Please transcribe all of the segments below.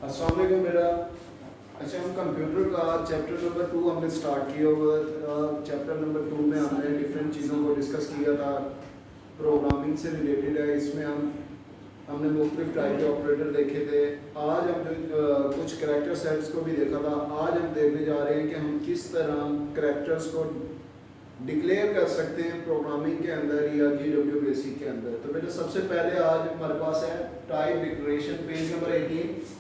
अस्सलाम वालेकुम बेटा। अच्छा, हम कंप्यूटर का चैप्टर नंबर 2 हमने स्टार्ट किया हुआ था। चैप्टर नंबर 2 में हमने डिफरेंट चीज़ों को डिस्कस किया था, प्रोग्रामिंग से रिलेटेड है। इसमें हमने मुख्तलिफ टाइप के ऑपरेटर देखे थे। आज हम जो कुछ करैक्टर सेट्स को भी देखा था। आज हम देखने जा रहे हैं कि हम किस तरह करैक्टर्स को डिक्लेयर कर सकते हैं प्रोग्रामिंग के अंदर या GW बेसिक के अंदर। तो बेटा सबसे पहले आज हमारे पास है टाइप डिक्लेरेशन, पेज नंबर 18।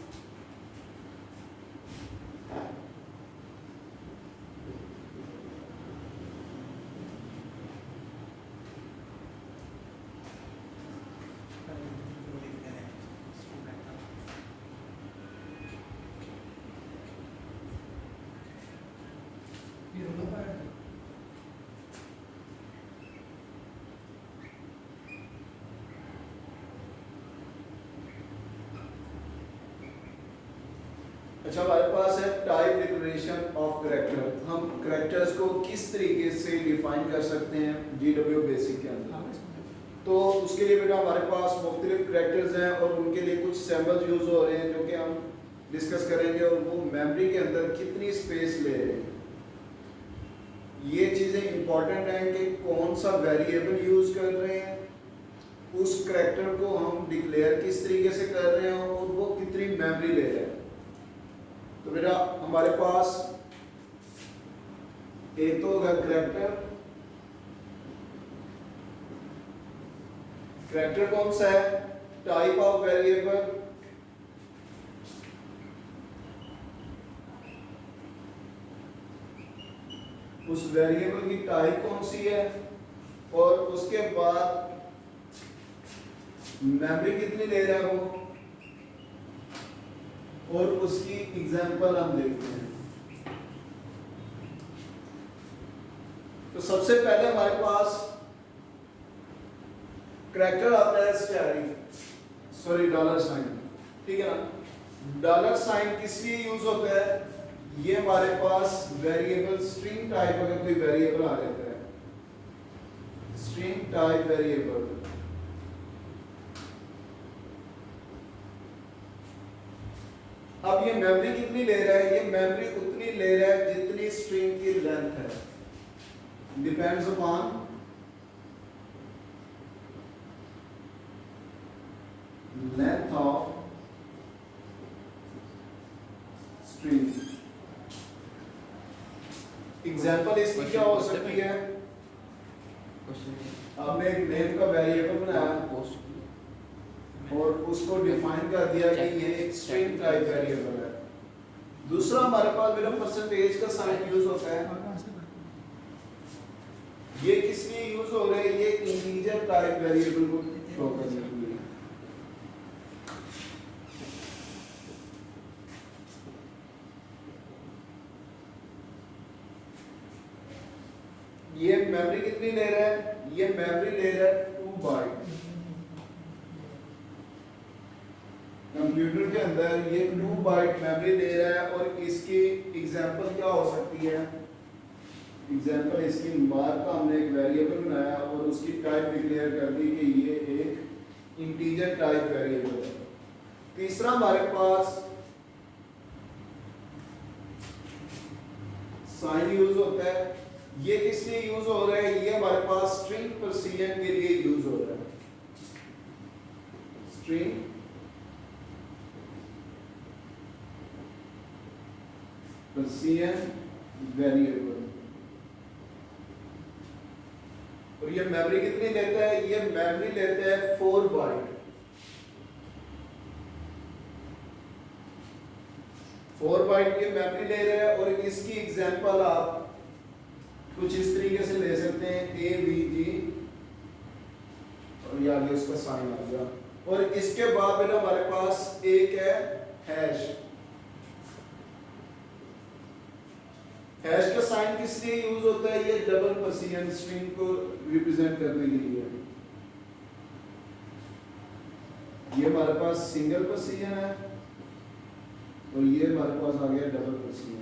अच्छा, हमारे पास है टाइप डिक्लेरेशन ऑफ करैक्टर। हम करैक्टर्स को किस तरीके से डिफाइन कर सकते हैं GW बेसिक के अंदर। तो उसके लिए बेटा हमारे पास मुख्तलिफ करैक्टर्स हैं और उनके लिए कुछ सैम्पल्स यूज हो रहे हैं जो कि हम डिस्कस करेंगे, और वो मेमोरी के अंदर कितनी स्पेस ले रहे हैं। ये चीज़ें इंपॉर्टेंट हैं कि कौन सा वेरिएबल यूज कर रहे हैं, उस करैक्टर को हम डिक्लेयर किस तरीके से कर रहे हैं और वो कितनी मेमोरी ले रहे हैं। तो बेटा हमारे पास एक तो होगा करैक्टर। करैक्टर कौन सा है? Type of variable. उस वेरिएबल की टाइप कौन सी है और उसके बाद मेमोरी कितनी ले रहा है वो, और उसकी एग्जांपल हम देखते हैं। तो सबसे पहले हमारे पास करैक्टर आता है डॉलर साइन, ठीक है ना। डॉलर साइन किस लिए यूज होता है? ये हमारे पास वेरिएबल स्ट्रिंग टाइप, अगर कोई वेरिएबल आ जाता है, स्ट्रिंग टाइप वेरिएबल, अब ये मेमोरी कितनी ले रहा है? ये मेमोरी उतनी ले रहा है जितनी स्ट्रिंग की लेंथ है। Depends upon length of string. Example इसकी क्या हो सकती है? आपने एक नेम का वेरिएबल बनाया और उसको डिफाइन कर दिया कि ये एक स्ट्रिंग टाइप वेरिएबल है। दूसरा हमारे पास मेरा परसेंटेज का साइन यूज होता है। ये किस लिए यूज हो रहा है? ये इंटीजर टाइप वेरिएबल को शो करने के लिए। ये मेमोरी कितनी ले रहा है? ये मेमोरी ले रहा है 2 बाइट। कंप्यूटर के अंदर ये 2 बाइट मेमोरी ले रहा है और इसकी एग्जांपल क्या हो सकती है? एग्जांपल इसकी मार्क का हमने एक वेरिएबल बनाया और उसकी टाइप डिक्लेयर कर दी कि ये एक इंटीजर टाइप वेरिएबल है। तीसरा हमारे पास साइन यूज होता है। ये किस लिए यूज हो रहा है? ये हमारे पास स्ट्रिंग प्रिसीजन के लिए यूज हो रहा है। String precision variable. और ये मेमोरी कितनी लेता है? ये मेमोरी लेता है 4 बाइट। 4 बाइट की मेमोरी ले रहा है और इसकी एग्जांपल आप कुछ इस तरीके से ले सकते हैं, AVG, और ये आगे उसका साइन आ गया। और इसके बाद बेटा हमारे पास एक है हैश। हैश का साइन किस लिए यूज होता है? ये डबल प्रिसीजन स्ट्रिंग को रिप्रेजेंट करने के लिए। ये हमारे पास सिंगल प्रिसीजन है और ये हमारे पास आ गया डबल प्रिसीजन।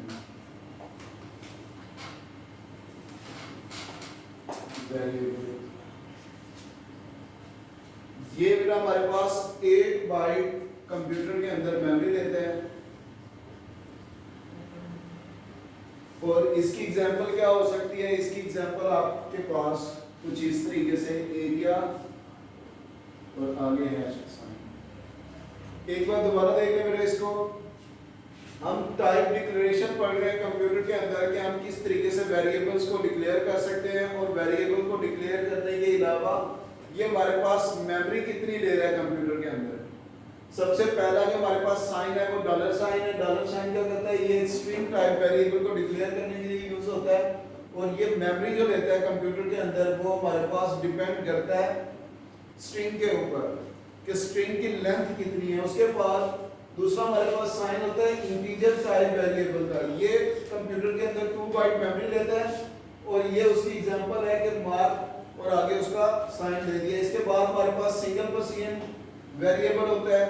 ये बेटा हमारे पास 8 बाइट कंप्यूटर के अंदर मेमोरी लेते हैं और इसकी एग्जांपल क्या हो सकती है? इसकी एग्जांपल आपके पास कुछ इस तरीके से एरिया और आगे है साइन। एक बार दोबारा देख लें बेटा इसको। हम टाइप डिक्लेरेशन पढ़ रहे हैं कंप्यूटर के अंदर कि हम किस तरीके से वेरिएबल्स को डिक्लेयर कर सकते हैं, और वेरिएबल को डिक्लेयर करने के अलावा ये हमारे पास मेमोरी कितनी ले रहा है कंप्यूटर के अंदर। सबसे पहला जो हमारे पास साइन है वो डॉलर साइन है। डॉलर साइन क्या करता है? ये स्ट्रिंग टाइप वेरिएबल को डिक्लेयर करने के लिए यूज होता है, और ये मेमोरी जो लेता है कंप्यूटर के अंदर वो हमारे पास डिपेंड करता है स्ट्रिंग के ऊपर कि स्ट्रिंग की लेंथ कितनी है। उसके बाद दूसरा हमारे पास साइन होता है इंटीजर टाइप वेरिएबल का। ये कंप्यूटर के अंदर 2 बाइट मेमोरी लेता है, और ये उसकी एग्जांपल है कि मार्क और आगे उसका साइन दे दिया। इसके बाद हमारे पास सिंगल पर्सियन वेरिएबल होता है,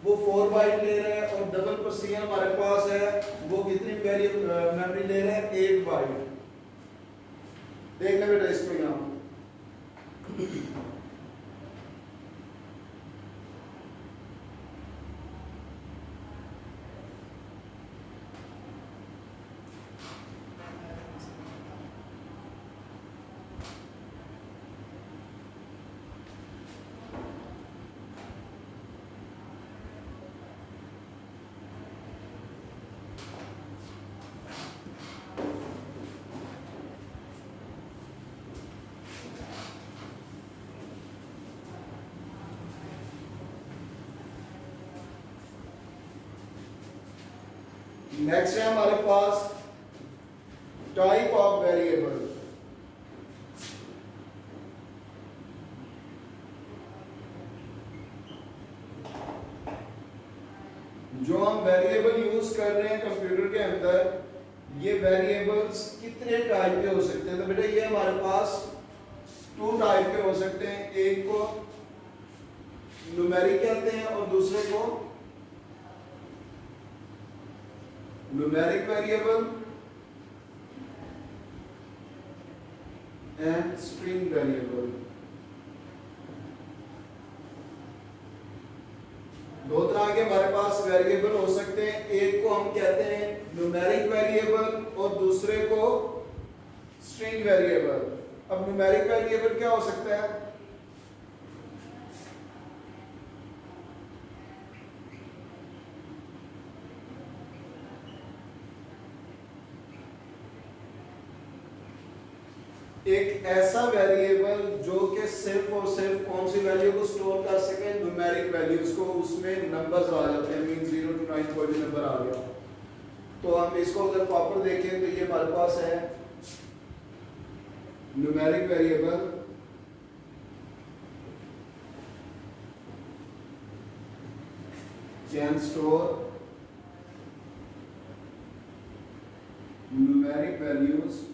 वो 4 बाइट ले रहा है, और डबल पर्सियन हमारे पास है वो कितनी मेमोरी ले रहा है? 8 बाइट। देख ले बेटा इसको यहाँ। नेक्स्ट है हमारे पास टाइप ऑफ वेरिएबल। जो हम वेरिएबल यूज कर रहे हैं कंप्यूटर के अंदर, ये वेरिएबल्स कितने टाइप के हो सकते हैं? तो बेटा ये हमारे पास 2 टाइप के हो सकते हैं। एक को न्यूमेरिक कहते हैं और दूसरे को numeric variable and string variable। दो तरह के हमारे पास वेरिएबल हो सकते हैं। एक को हम कहते हैं न्यूमेरिक वेरिएबल और दूसरे को स्ट्रिंग वेरिएबल। अब न्यूमेरिक वेरिएबल क्या हो सकता है? एक ऐसा वेरिएबल जो कि सिर्फ और सिर्फ कौन सी वैल्यू को स्टोर कर सके? न्यूमेरिक वैल्यूज को। उसमें नंबर्स आ जाते हैं, मीन 0 to 9 कोई भी नंबर आ गया। तो हम इसको अगर प्रॉपर देखें तो ये हमारे पास है numeric variable can store numeric values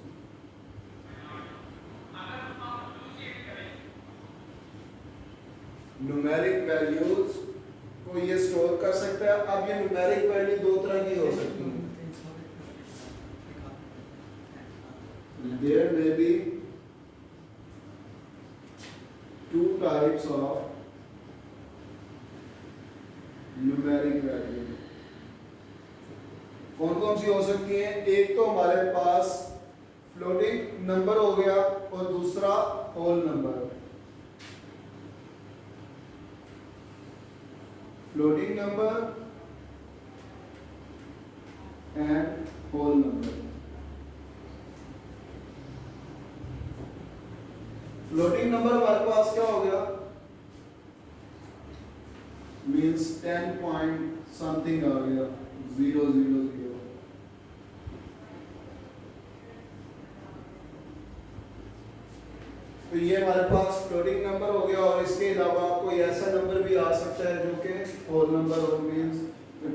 numeric values को ये स्टोर कर सकता है। अब ये न्यूमेरिक वैल्यू 2 तरह की हो सकती है। There may be 2 types of numeric value. कौन कौन सी हो सकती है? एक तो हमारे पास फ्लोटिंग नंबर हो गया और दूसरा whole number. Floating number and whole number. Floating number हमारे पास क्या हो गया? मींस 10 पॉइंट समथिंग आ गया, 000। तो ये हमारे पास फ्लोटिंग नंबर हो गया, और इसके अलावा कोई ऐसा नंबर भी आ सकता है जो कि होल नंबर हो, मींस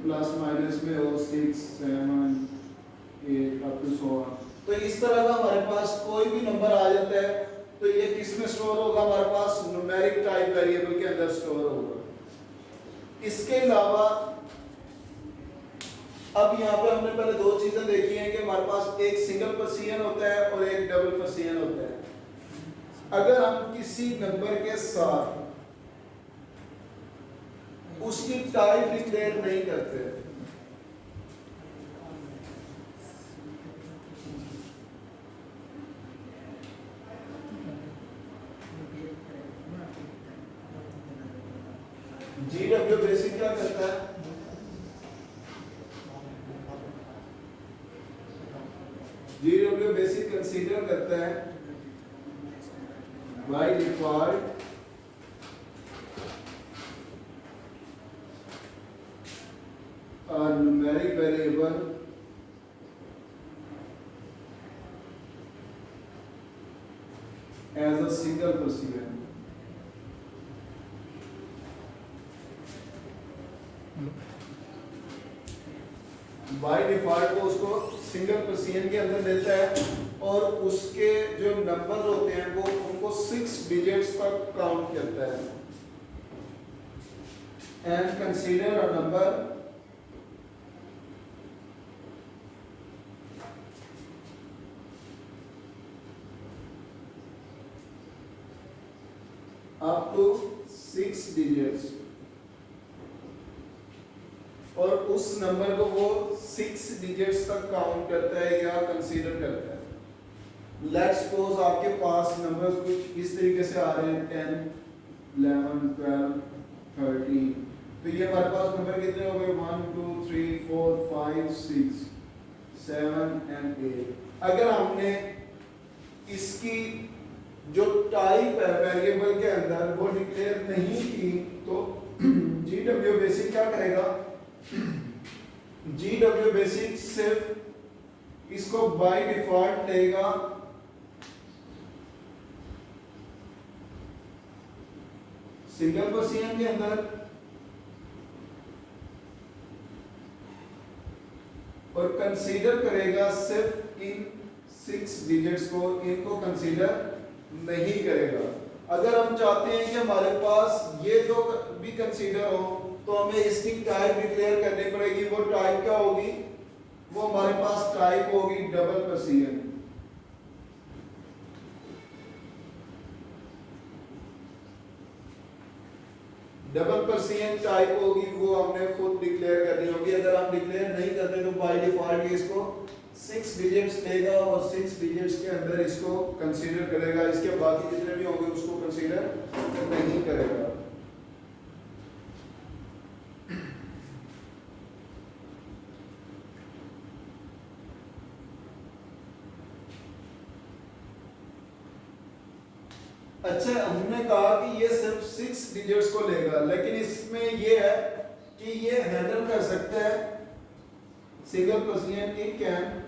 प्लस माइनस में हो 6, 7, 8 अप टू 100। तो इस तरह का हमारे पास कोई भी नंबर आ जाता है तो ये किस में स्टोर होगा? हमारे पास न्यूमेरिक टाइप वेरिएबल के अंदर स्टोर होगा। इसके अलावा अब यहाँ पे हमने पहले 2 चीजें देखी हैं कि हमारे पास एक सिंगल पर्सियन होता है और एक डबल पर्सियन होता है। अगर हम किसी नंबर के साथ उसकी टाइप डिक्लेयर नहीं करते करता है? GW बेसिक कंसीडर करता है by default a numeric variable as a single procedure. By default वो उसको सिंगल प्रोसीजन के अंदर देता है और उसके जो नंबर होते हैं वो उनको 6 डिजिट्स तक काउंट करता है. And consider a number up to 6 digits और उस नंबर को वो 6 डिजिट्स तक काउंट करता है या कंसीडर करता है. लेट्स सपोज आपके पास नंबर्स कुछ इस तरीके से आ रहे हैं 10, 11, 12, 13. तो ये हमारे पास नंबर कितने हो गए 1, 2, 3, 4, 5, 6, 7 एंड 8. अगर हमने इसकी जो टाइप है वेरिएबल के अंदर वो डिक्लेयर नहीं की तो GW बेसिक क्या करेगा? GW बेसिक सिर्फ इसको बाय डिफॉल्ट लेगा सिंगल प्रोसीजन के अंदर और कंसीडर करेगा सिर्फ इन 6 डिजिट्स को, इनको कंसीडर नहीं करेगा. अगर हम चाहते हैं कि हमारे पास ये दो भी कंसीडर हो तो हमें इसकी टाइप डिक्लेयर करनी पड़ेगी. वो टाइप क्या होगी? वो हमारे पास टाइप होगी double precision. Double precision type होगी वो हमने खुद डिक्लेयर करनी होगी. अगर हम डिक्लेयर नहीं करते तो बाय डिफॉल्ट इसको 6 डिजिट्स लेगा और 6 डिजिट्स के अंदर इसको कंसीडर करेगा. इसके बाकी जितने भी होंगे उसको कंसीडर नहीं करेगा. अच्छा, हमने कहा कि ये सिर्फ 6 डिजिट्स को लेगा, लेकिन इसमें ये है कि ये हैंडल कर सकता है single precision. It can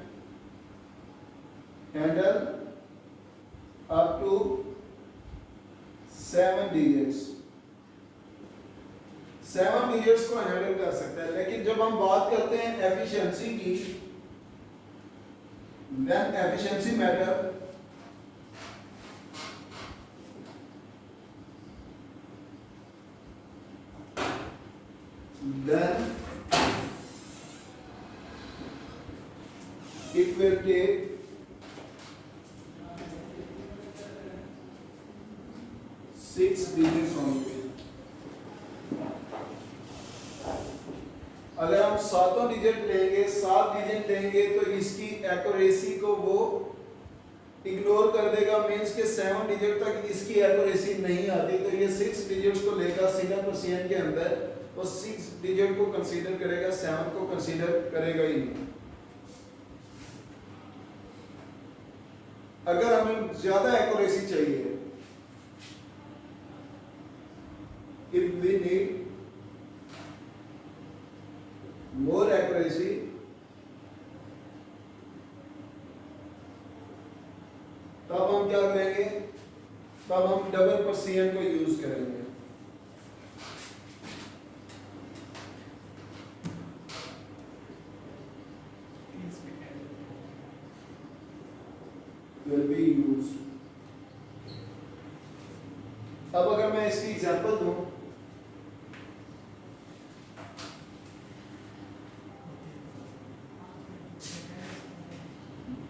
handle up to 7 digits. 7 digits को हैंडल कर सकता है. लेकिन जब हम बात करते हैं एफिशिएंसी की, when efficiency matter, then it will take 6 digits only. अगर हम 7 डिजिट लेंगे, 7 डिजिट लेंगे तो इसकी एक्यूरेसी को वो इग्नोर कर देगा. मींस के 7 डिजिट तक इसकी एक्यूरेसी नहीं आती. तो ये 6 डिजिट्स को लेगा सिंगल प्रोसीजन के अंदर और 6 डिजिट को कंसीडर करेगा, 7 को कंसीडर करेगा ही नहीं. अगर हमें ज्यादा एक्यूरेसी चाहिए, if we need more accuracy, तब हम क्या करेंगे? तब हम डबल प्रोसीजन को यूज करेंगे. Will be used. अब अगर मैं इसकी एग्जांपल दूं,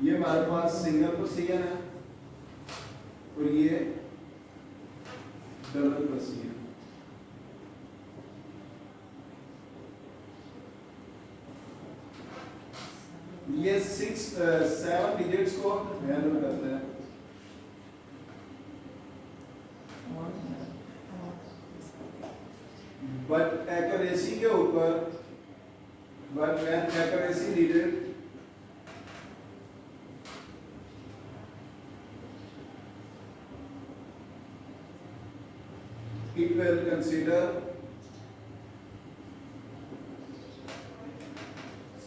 ये हमारे पास सिंगल प्रोसीजन है और ये डबल प्रोसीजन. ये 7 डिजिट्स को हैंडल करता है. बट एक्यूरेसी एक्यूरेसी के ऊपर when accuracy needed it will consider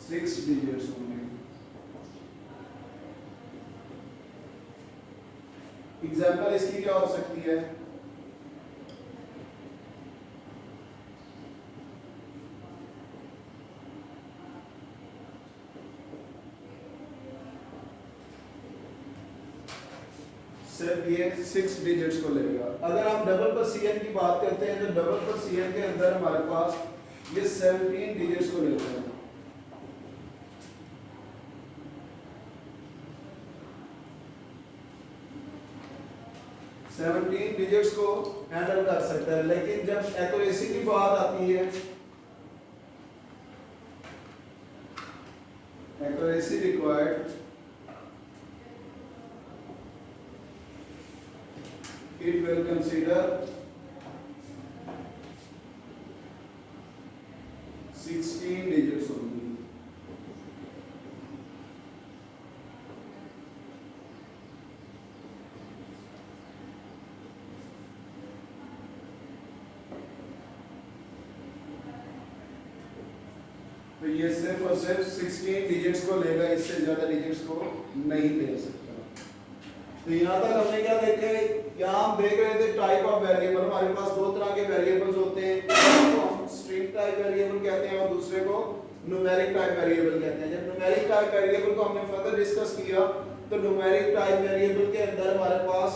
6 digits only. Example इसकी क्या हो सकती है? सिर्फ ये 6 डिजिट्स को लेगा। अगर हम डबल पर सीएन की बात करते हैं तो डबल पर सीएन के अंदर हमारे पास ये 17 डिजिट्स को लेता है। सेवनटीन डिजिट्स को हैंडल कर सकता है, लेकिन जब एक्यूरेसी की बात आती है, accuracy required it will consider 16 digits only. तो ये सिर्फ और सिर्फ 16 डिजिट्स को लेगा, इससे ज्यादा डिजिट्स को नहीं ले सकता। तो यहाँ तक हमने क्या देखे? यहाँ हम देख रहे थे टाइप ऑफ वेरिएबल। हमारे पास दो तरह के वेरिएबल्स होते हैं, एक को हम स्ट्रिंग टाइप वेरिएबल कहते हैं और दूसरे को न्यूमेरिक टाइप वेरिएबल कहते हैं। जब न्यूमेरिक टाइप वेरिएबल को हमने फर्दर डिस्कस किया तो न्यूमेरिक टाइप वेरिएबल के अंदर हमारे पास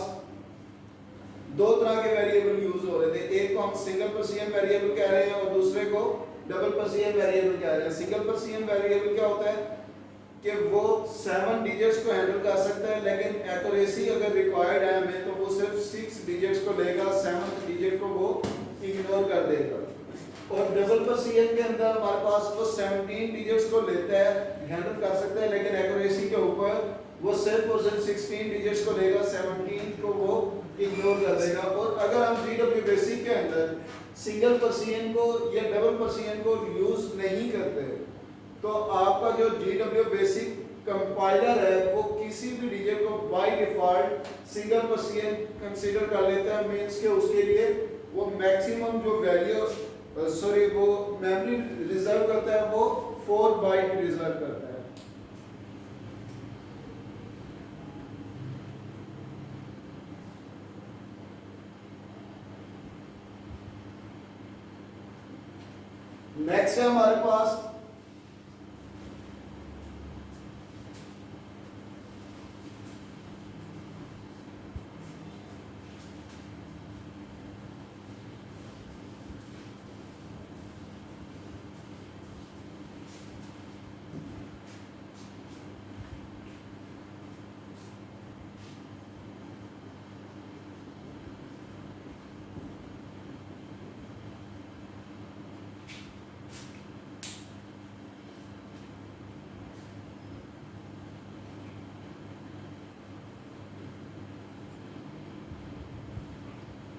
दो तरह के वेरिएबल यूज हो रहे थे। एक को हम सिंगल पर्सियन वेरिएबल कह रहे हैं और दूसरे को डबल पर्सियन वेरिएबल कह रहे हैं। सिंगल पर्सियन वेरिएबल क्या होता है कि वो 7 डिजिट्स को हैंडल कर सकता है, लेकिन एक्यूरेसी अगर रिक्वायर्ड है हमें तो वो सिर्फ 6 डिजिट्स को लेगा, 7th डिजिट को वो इग्नोर कर देगा। और डबल पर्सियन के अंदर हमारे पास वो 17 डिजिट्स को लेता है, हैंडल कर सकता है, लेकिन एक्यूरेसी के ऊपर वो सिर्फ और सिर्फ 16 डिजिट्स को लेगा, 17 को वो इग्नोर कर देगा। और अगर हम जीडब्ल्यू बेसिक के अंदर सिंगल पर्सियन को या डबल पर्सियन को यूज नहीं करते तो आपका जो GW बेसिक कंपाइलर है वो किसी भी डिजिट को by default single Persian consider कर लेता है। मींस के उसके लिए वो मैक्सिमम जो वैल्यू वो मेमोरी रिजर्व करता है वो 4 बाइट रिजर्व करता है। नेक्स्ट है हमारे पास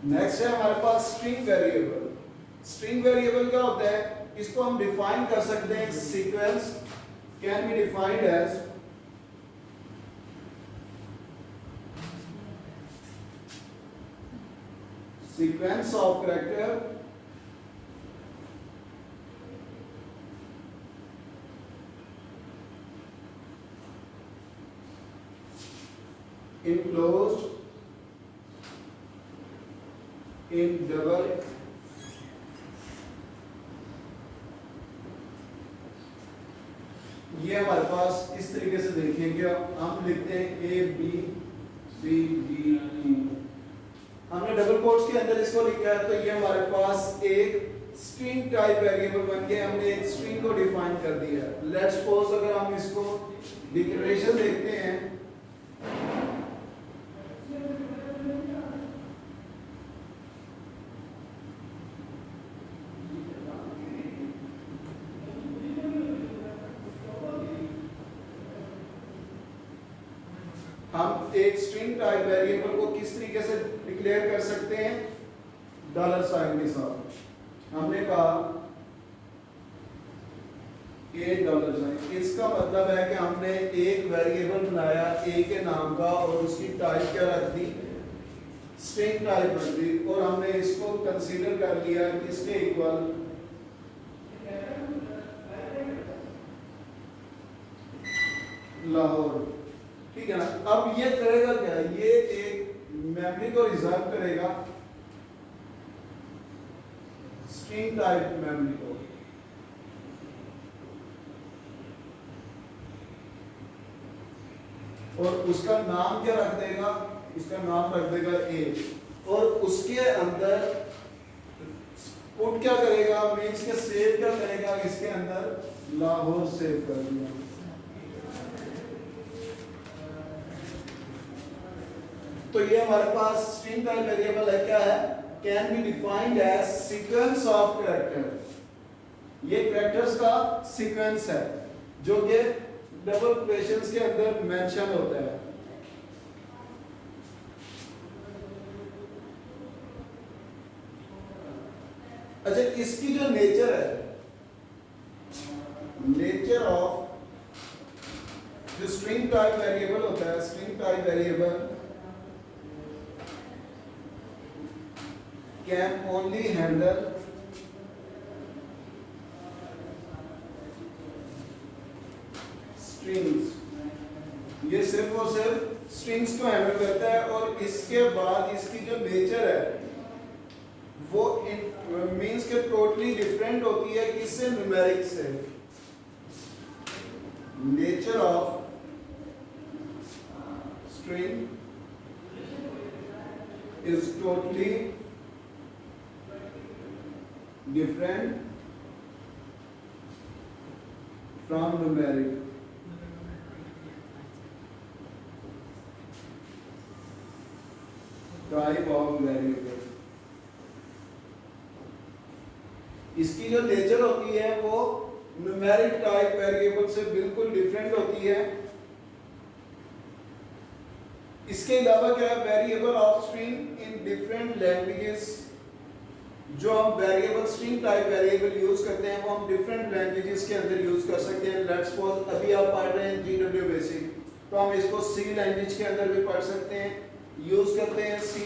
नेक्स्ट है हमारे पास स्ट्रिंग वेरिएबल। स्ट्रिंग वेरिएबल क्या होता है? इसको हम डिफाइन कर सकते हैं। Sequence can be defined as sequence of character enclosed in double ये हमारे पास इस तरीके से देखिए कि हम लिखते हैं A B C D E। हमने डबल कोट्स के अंदर इसको लिखा है तो ये हमारे पास एक स्ट्रिंग टाइप वेरिएबल बन के हमने एक स्ट्रिंग को डिफाइन कर दिया है। लेट्स सपोज अगर हम इसको डिक्लेरेशन देखते हैं हम एक स्ट्रिंग टाइप वेरिएबल को किस तरीके से डिक्लेयर कर सकते हैं? $साइन के साथ। हमने कहा $8। इसका मतलब है कि हमने एक वेरिएबल बनाया ए के नाम का और उसकी टाइप क्या रख दी, स्ट्रिंग टाइप रख दी, और हमने इसको कंसीडर कर लिया किसके इक्वल, लाहौर। ठीक है ना। अब ये करेगा क्या, ये एक मेमोरी को रिजर्व करेगा, स्ट्रिंग टाइप मेमोरी को, और उसका नाम क्या रख देगा, इसका नाम रख देगा ए, और उसके अंदर पुट क्या करेगा, मीन्स के सेव क्या करेगा, इसके अंदर लाहौर सेव कर दिया। तो ये हमारे पास स्ट्रिंग टाइप वेरिएबल है, क्या है, can be defined as sequence of character. ये कैरेक्टर्स का सीक्वेंस है जो कि डबल क्वेश्चंस के अंदर मेंशन होता है। अच्छा, इसकी जो नेचर है, नेचर ऑफ जो स्ट्रिंग टाइप वेरिएबल होता है, string type variable can only handle strings। ये सिर्फ और सिर्फ स्ट्रिंग्स को हैंडल करता है, और इसके बाद इसकी जो नेचर है वो मींस के टोटली डिफरेंट होती है किससे, न्यूमेरिक से। Nature of string is totally different from numeric। type of variable, इसकी जो नेचर होती है वो न्यूमेरिक टाइप वेरिएबल से बिल्कुल डिफरेंट होती है। इसके अलावा क्या है, variable of string in different languages, जो हम variable string type variable use करते हैं वो हम डिफरेंट लैंग्वेजेस के अंदर यूज कर सकते हैं। लेट्स सपोज अभी आप पढ़ रहे हैं GW बेसिक, तो हम इसको C लैंग्वेज के अंदर भी पढ़ सकते हैं, यूज करते हैं C++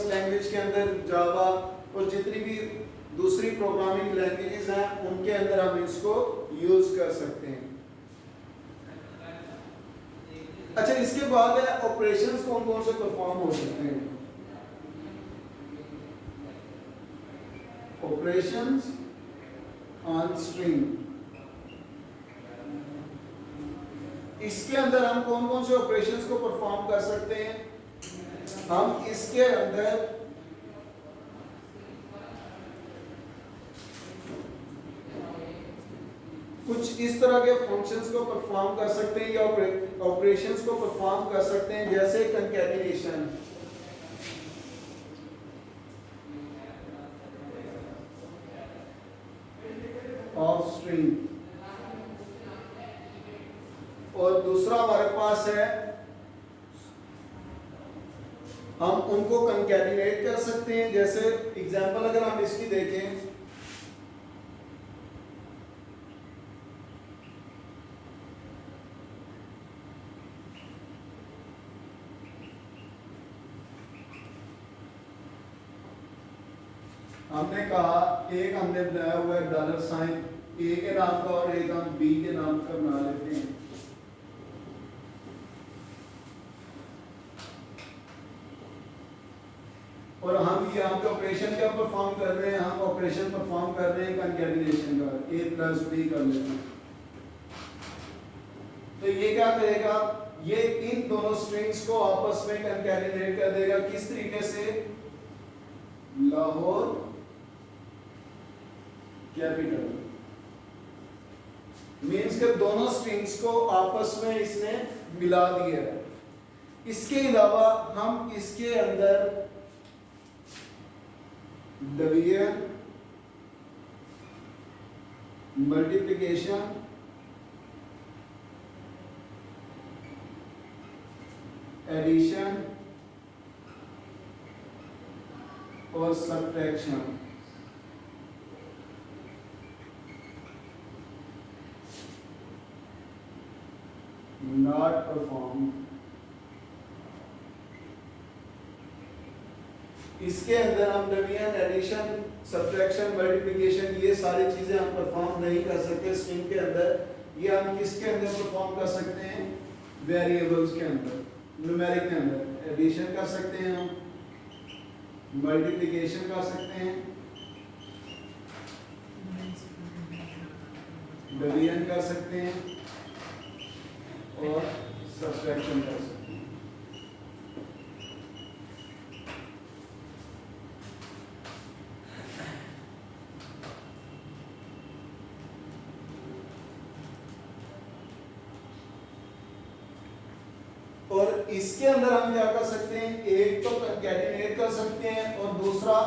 लैंग्वेज के अंदर, जावा और जितनी भी दूसरी प्रोग्रामिंग लैंग्वेजेस हैं उनके अंदर हम इसको यूज कर सकते हैं। अच्छा, इसके बाद है ऑपरेशंस कौन कौन से परफॉर्म हो सकते हैं। ऑपरेशंस ऑन स्ट्रिंग, इसके अंदर हम कौन कौन से ऑपरेशंस को परफॉर्म कर सकते हैं। हम इसके अंदर कुछ इस तरह के फंक्शंस को परफॉर्म कर सकते हैं या ऑपरेशंस को परफॉर्म कर सकते हैं, जैसे कंकैटिनेशन, ऑफ स्ट्रिंग, और दूसरा हमारे पास है हम उनको कंकैटिनेट कर सकते हैं। जैसे एग्जांपल अगर हम इसकी देखें, हमने कहा एक हमने बनाया हुआ है $, ए के नाम का, और एक हम बी के नाम का बना लेते हैं। और हम यहाँ पे ऑपरेशन क्या परफॉर्म कर रहे हैं, हम ऑपरेशन परफॉर्म कर रहे हैं कंकैटिनेशन का, A+B कर लेते हैं। तो ये क्या करेगा, ये इन दोनों स्ट्रिंग्स को आपस में कंकैटिनेट कर देगा। किस तरीके से, लाहौर कैपिटल, मीन्स के दोनों स्ट्रिंग्स को आपस में इसने मिला दिया है। इसके अलावा हम इसके अंदर डिवीजन, मल्टीप्लिकेशन, एडिशन और सब्ट्रैक्शन, not performed। इसके अंदर हम डिवीजन, एडिशन, सब्ट्रैक्शन, मल्टीप्लिकेशन ये सारी चीजें हम परफॉर्म नहीं कर सकते स्ट्रिंग के अंदर। ये हम किसके अंदर परफॉर्म कर सकते हैं? वेरिएबल्स के अंदर, न्यूमेरिक के अंदर। एडिशन कर सकते हैं हम, मल्टीप्लिकेशन कर सकते हैं, डिवीजन कर सकते हैं और सब्ट्रैक्शन कर सकते हैं। और इसके अंदर हम क्या कर सकते हैं? एक तो कंकैटिनेट कर सकते हैं और दूसरा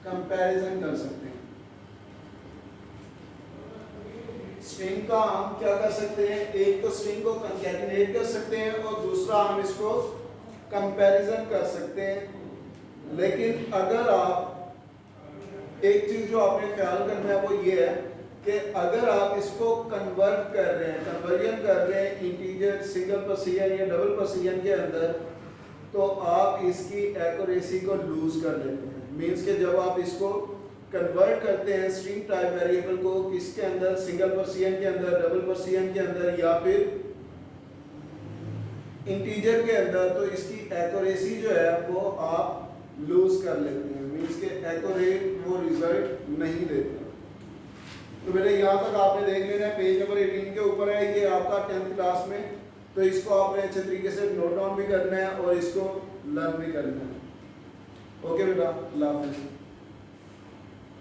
कंपैरिजन कर सकते हैं। स्ट्रिंग का हम क्या कर सकते हैं? एक तो स्ट्रिंग को कंकैटिनेट कर सकते हैं और दूसरा हम इसको कंपैरिजन कर सकते हैं। लेकिन अगर आप एक चीज जो आपने ख्याल करना है वो ये है कि अगर आप इसको कन्वर्ट कर रहे हैं, कन्वर्जन कर रहे हैं इंटीजर, सिंगल प्रेसिजन या डबल प्रेसिजन के अंदर, तो आप इसकी एक्यूरेसी को लूज कर लेते हैं। मींस के जब आप इसको कन्वर्ट करते हैं स्ट्रिंग टाइप वेरिएबल को किसके अंदर, सिंगल प्रेसिजन के अंदर, डबल प्रेसिजन के अंदर या फिर इंटीजर के अंदर, तो इसकी एक्यूरेसी जो है वो आप लूज कर लेते हैं। मींस के एक्यूरेट वो रिजल्ट नहीं देते। तो बेटा यहाँ तक आपने देख लेना है, पेज नंबर 18 के ऊपर है, ये आपका 10th क्लास में। तो इसको आपने अच्छे तरीके से नोट डाउन भी करना है और इसको लर्न भी करना है। ओके बेटा, अल्लाह हाफिज़।